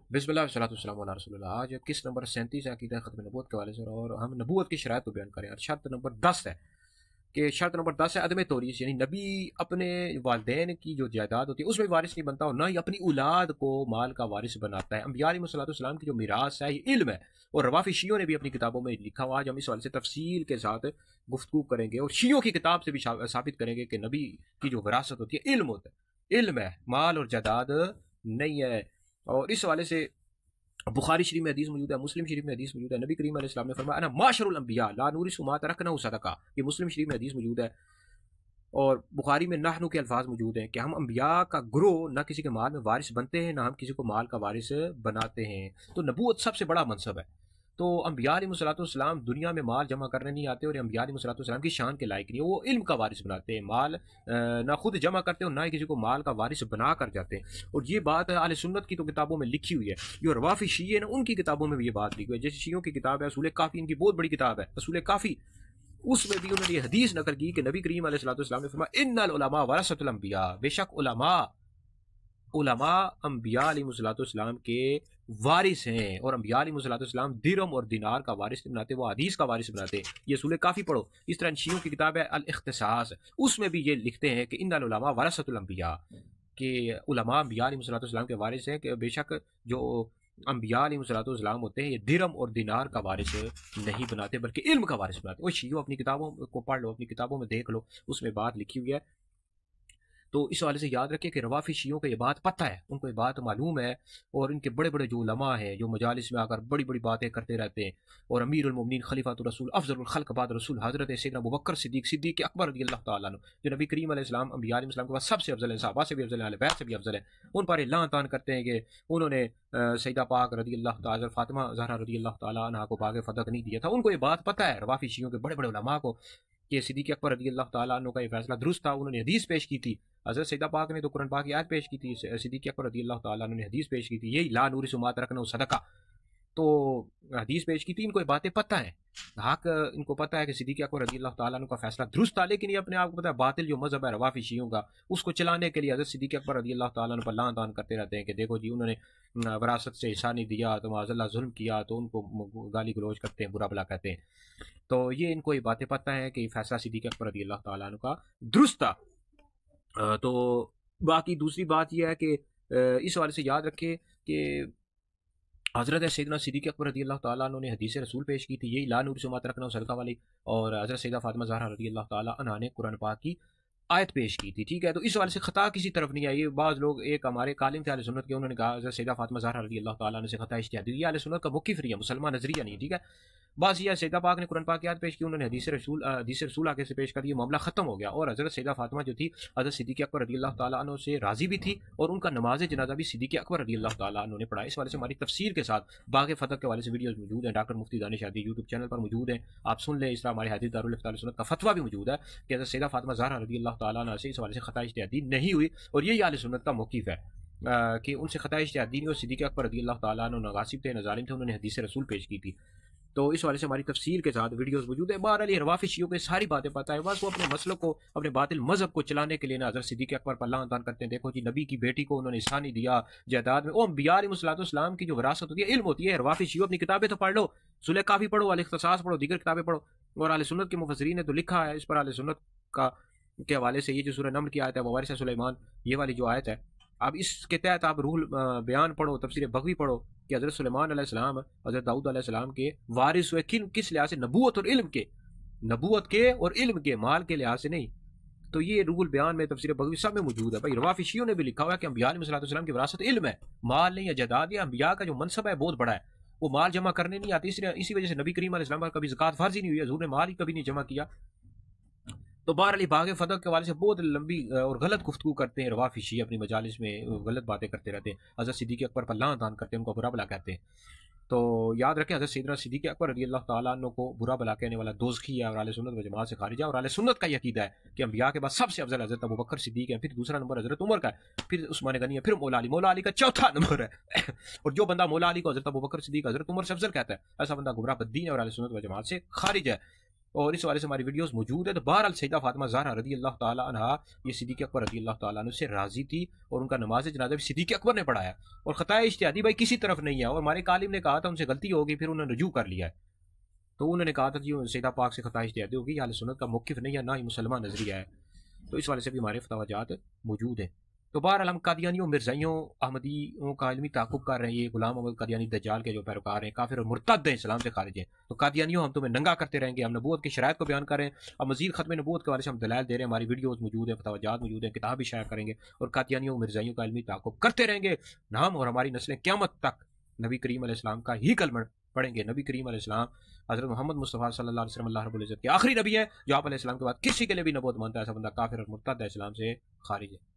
बिस्मिल्लाह वस्सलातु वस्सलामु अला रसूलिल्लाह। आज किस नंबर 37 है अकीदा ख़त्म नबूवत के हवाले से, और हम नबूवत की शराइत को बयान करें। और शर्त नंबर 10 है कि शर्त नंबर 10 है अदम तौरीस, यानी नबी अपने वालिदैन की जो जायदाद होती है उसमें वारिस नहीं बनता, और ना ही अपनी औलाद को माल का वारिस बनाता है। अंबिया अलैहिस्सलाम की जो मिरास है ये इल्म है, और रवाफी शियों ने भी अपनी किताबों में लिखा हुआ। आज हम इस हवाले से तफसील के साथ गुफ्तगू करेंगे, और शियों की किताब से भी साबित करेंगे कि नबी की जो विरासत होती है इल्म होता है, इल्म है, माल और जायदाद नहीं है। और इस हवाले से बुखारी शरीफ में हदीस मौजूद है, मुस्लिम शरीफ में हदीस मौजूद है। नबी करीम अलैहि सलाम ने फरमाया अना माशरुल अंबिया ला नूरिसु मा तरकनहु सदका। ये मुस्लिम शरीफ में हदीस मौजूद है, और बुखारी में नहनु के अल्फाज मौजूद हैं कि हम अंबिया का ग्रोह ना किसी के माल में वारिस बनते हैं, ना हम किसी को माल का वारिस बनाते हैं। तो नबूवत सबसे बड़ा मनसब है। तो अंबिया अलैहिस्सलाम दुनिया में माल जमा करने नहीं आते, और अंबिया अलैहिस्सलाम की शान के लायक नहीं है। वो इल्म का वारिस बनाते हैं, माल ना खुद जमा करते हैं और ना ही किसी को माल का वारिस बना कर जाते हैं। और ये बात अहले सुन्नत की तो किताबों में लिखी हुई है, जो रवाफी शी है ना उनकी किताबों में भी ये बात लिखी हुई है। जैसे शियों की किताब है असूल काफ़ी, इनकी बहुत बड़ी किताब है असूल काफ़ी, उसमें भी उन्होंने ये हदीस नकल की कि नबी करीम अलैहिस्सलाम ने फरमाया इन्नल उलमा वरसतुल अंबिया, बेशक उलमा उलमा अंबिया अलैहिस्सलाम के वारिस हैं, और अंबिया अलैहिस्सलाम दिरहम और दिनार का वारिस नहीं बनाते, वो हदीस का वारिस बनाते। ये सूले काफ़ी पढ़ो। इस तरह शियों की किताब है अल इख्तिसास, उसमें भी ये लिखते हैं कि इन्नल उलमा वरसतुल अंबिया, कि उलमा अंबिया अलैहिस्सलाम के वारिस हैं, कि बेशक जो अंबिया अलैहिस्सलाम होते हैं ये दिरहम और दिनार का वारिस नहीं बनाते, बल्कि इल्म का वारिस बनाते। वो शियो अपनी किताबों को पढ़ लो, अपनी किताबों में देख लो, उसमें बात लिखी हुई है। तो इस हवाले से याद रखें कि रवाफी शियों को ये बात पता है, उनको ये बात मालूम है, और इनके बड़े बड़े जो उलमा हैं जो मजालिस में आकर बड़ी बड़ी बातें करते रहते हैं। और अमीरुल मोमिनीन खलीफातुर रसूल अफजलुल खल्क बाद रसूल हज़रत सैयदना अबू बकर सिद्दीक अकबर रज़ियल्लाहु तआला अन्हु, जो नबी करीम अलैहिस्सलाम अंबिया अलैहिस्सलाम के बाद सबसे अफजल है, सहाबा से भी अफजल है, अहले बैत से भी अफजल है। उन पर लान तान करते हैं कि उन्होंने सैयदा पाक रज़ियल्लाहु तआला फातिमा ज़हरा रज़ियल्लाहु तआला अन्हा को बाग फदक नहीं दिया था। उनको ये बात पता है रवाफी शियों के बड़े बड़े उलमा को कि सिद्दीक अकबर रज़ियल्लाहु तआला अन्हु का ये फैसला दुरुस्त था। उन्होंने हदीस पेश की थी, हज़रत सैयदा पाक ने तो कुरान पाक की आयत पेश की थी, सिद्दीक अकबर रज़ियल्लाहु तआला अन्हु ने हदीस पेश की थी, यही ला नूरिसु मा तरकनहु सदका। तो हदीस पेश की थी, इनको ये बातें पता है, हक इनको पता है कि सिद्दीक अकबर रज़ियल्लाहु तआला अन्हु का फैसला दुरुस्त था। लेकिन ये अपने आप को पता है बातिल जो मज़हब है रवाफी शियों का, उसको चलाने के लिए हज़रत सिद्दीक अकबर रज़ियल्लाहु तआला अन्हु पर लान तान करते रहते हैं कि देखो जी उन्होंने विरासत से हिस्सा नहीं दिया तो माज़अल्लाह जुल्म किया, तो उनको गाली गलौज करते हैं, बुरा भला कहते हैं। तो ये इनको ये बातें पता है कि फैसला सिद्दीक अकबर रज़ियल्लाहु तआला अन्हु का दुरुस्त था। तो बाकी दूसरी बात यह है कि इस हवाले से याद रखें कि हज़रत सैयदना सिद्दीक़ अकबर रज़ियल्लाहु तआला अन्हु ने हदीस रसूल पेश की थी, यही ला नूरिसु मा तरकनहु सदका वाली, और हज़रत सैयदा फातिमा ज़हरा रज़ियल्लाहु तआला अन्हा ने कुरान पाक की आयत पेश की थी। ठीक है, तो इस हवाले से खता किसी तरफ नहीं आई। बाज़ लोग, एक हमारे कालिम थे अहले सुन्नत के, उन्होंने कहा हज़रत सैयदा फातिमा ज़हरा रज़ियल्लाहु तआला अन्हा से खता इज्तिहादी, ये अहले सुन्नत का मौक़िफ़ नहीं है, मुसलमान नज़रिया नहीं है। ठीक है, बस ये सैयदा पाक ने कुरान पाक की आयत पेश की, उन्होंने हदीस रसूल आगे से पेश कर दिया, मामला ख़त्म हो गया। और हज़रत सैयदा फातिमा जो थी हज़रत सिद्दीक़ अकबर रज़ियल्लाहु तआला अन्हु से राज़ी भी थी, और उनका नमाज जनाजा भी सिद्दीक़ अकबर रज़ियल्लाहु तआला अन्हु ने पढ़ा। इस वाले से हमारी तफसीर के साथ बाग फतह के वाले से वीडियोज़ मौजूद हैं, डॉक्टर मुफ्ती दानिश शादी यूट्यूब चैनल पर मौजूद हैं, आप सुन लें। इस तरह हमारे हदीस दारुल इफ्ता अहले सुन्नत का फतवा भी मौजूद है कि हज़रत सैयदा फातिमा ज़हरा रज़ियल्लाहु तआला अन्हा से इस वाले से खता इज्तिहादी नहीं हुई, और यही अहले सुन्नत का मौक़िफ़ है कि उनसे खता इज्तिहादी नहीं। और सिद्दीक़ अकबर रज़ियल्लाहु तआला अन्हु न गासिब थे न ज़ालिम थे, उन्होंने हदीस रसूल पेश की थी। तो इस वाले से हमारी तफसील के साथ वीडियोस मौजूद है। बहरहाल ये रवाफी शियों को सारी बातें पता है, बस वो अपने मसलों को, अपने बातिल मजहब को चलाने के लिए ना हज़रत सिद्दीक़ अकबर पर लान तान करते हैं। देखो जी नबी की बेटी को उन्होंने हिस्सा नहीं दिया जायदाद में। ओ अंबिया अलैहिस्सलाम की जो विरासत होती है इल्म होती है। रवाफी शियो अपनी किताबें तो पढ़ लो, सुलह काफ़ी पढ़ो, अल इख्तिसास पढ़ो, दीगर किताबें पढ़ो, और अहले सुन्नत के मुफस्सिरीन ने तो लिखा है इस पर अहले सुन्नत का के हवाले से। ये जो सूरह नम्ल की आयत है ववारिस सुलेमान, ये वाली जो आयत है, अब इसके तहत आप रूहुल बयान पढ़ो, तफसीर बगवी पढ़ो कि हज़रत सुलेमान अलैहिस्सलाम हज़रत दाऊद अलैहिस्सलाम के वारिस हुए किस लिहाज से, नबूवत और इल्म के, नबूवत के और इल्म के, माल के लिहाज से नहीं। तो ये रूहुल बयान में, तफसीर बगवी सब में मौजूद है। भाई रवाफी शियों ने भी लिखा हुआ है कि अंबिया अलैहिस्सलाम की विरासत इल्म है, माल नहीं है, जायदाद। या अंबिया का जो मनसब है बहुत बड़ा है, वो माल जमा करने नहीं आती, इसी वजह से नबी करीम अलैहिस्सलाम पर कभी ज़कात फ़र्ज़ ही नहीं हुई, हज़ूर ने माल ही कभी नहीं जमा किया। तो बहरहाल बाग फतह के हवाले से बहुत लंबी और गलत गुफ्तगू करते हैं रवाफी शी, अपनी मजालिस में गलत बातें करते रहते हैं, हज़रत सिद्दीक़ अकबर पर लान तान करते हैं, उनको बुरा भला कहते हैं। तो याद रखें हज़रत सैयदना सिद्दीक़ अकबर रज़ियल्लाहु तआला अन्हु को बुरा भला कहने वाला दोज़खी है, और अहले सुन्नत व जमात से खारिज है। और अहले सुन्नत का ये अकीदा है कि अंबिया के बाद सबसे अफजल हज़रत अबू बकर सिद्दीक़ है, फिर दूसरा नंबर हज़रत उमर का है, फिर उस्मान गनी है, फिर मौला अली का चौथा नंबर है। और जो बंदा मौला अली को हज़रत अबू बकर सिद्दीक़, हज़रत उमर से अफजल कहता है, ऐसा बंदा गुमराह बद्दीन है और अहले सुन्नत व जमात से खारिज है। اور اس والے سے ہماری ویڈیوز موجود ہے. تو بہرحال سیدہ فاطمہ زہرا رضی اللہ تعالیٰ عنہ یہ صدیق اکبر رضی اللہ تعالیٰ عنہ سے راضی تھی اور ان کا نماز جنازہ بھی صدیق اکبر نے پڑھایا. اور خطۂ اجتہادی بھائی کسی طرف نہیں ہے. اور ہمارے عالم نے کہا تھا ان سے غلطی ہوگی, پھر انہوں نے رجوع کر لیا ہے. تو انہوں نے کہا تھا کہ سیدہ پاک سے خطۂ اجتہادی ہوگی, اہل سنت کا موقف نہیں ہے, نہ ہی مسلمان نظریہ ہے. تو اس والے سے بھی ہمارے فتویٰ موجود ہیں. تو بہرحال ہم قادیانیوں, مرزائیوں, احمدیوں کا علمی تعاقب کر رہے ہیں. یہ غلام محمد قادیانی دجال کے جو پیروکار ہیں, کافر اور مرتد ہیں, اسلام سے خارج ہیں. تو قادیانیوں ہم تمہیں ننگا کرتے رہیں گے. ہم نبوت کی شرائط کو بیان کر رہے ہیں. اب مزید ختم نبوت کے بارے سے ہم دلائل دے رہے ہیں. ہماری ویڈیوز موجود ہیں, فتویٰ موجود ہیں, کتاب بھی شائع کریں گے. اور قادیانیوں, مرزائیوں کا علمی تعاقب کرتے رہیں گے. ہم اور ہماری نسلیں قیامت تک نبی کریم علیہ السلام کا ہی کلمہ پڑھیں گے. نبی کریم علیہ السلام حضرت محمد مصطفیٰ صلی اللہ علیہ وسلم اللہ رب العزت کے آخری نبی ہے, جو آپ علیہ السلام کے بعد کسی کے لیے بھی نبوت مانتا ہے, ایسا بندہ کافر اور مرتد ہے, اسلام سے خارج ہے.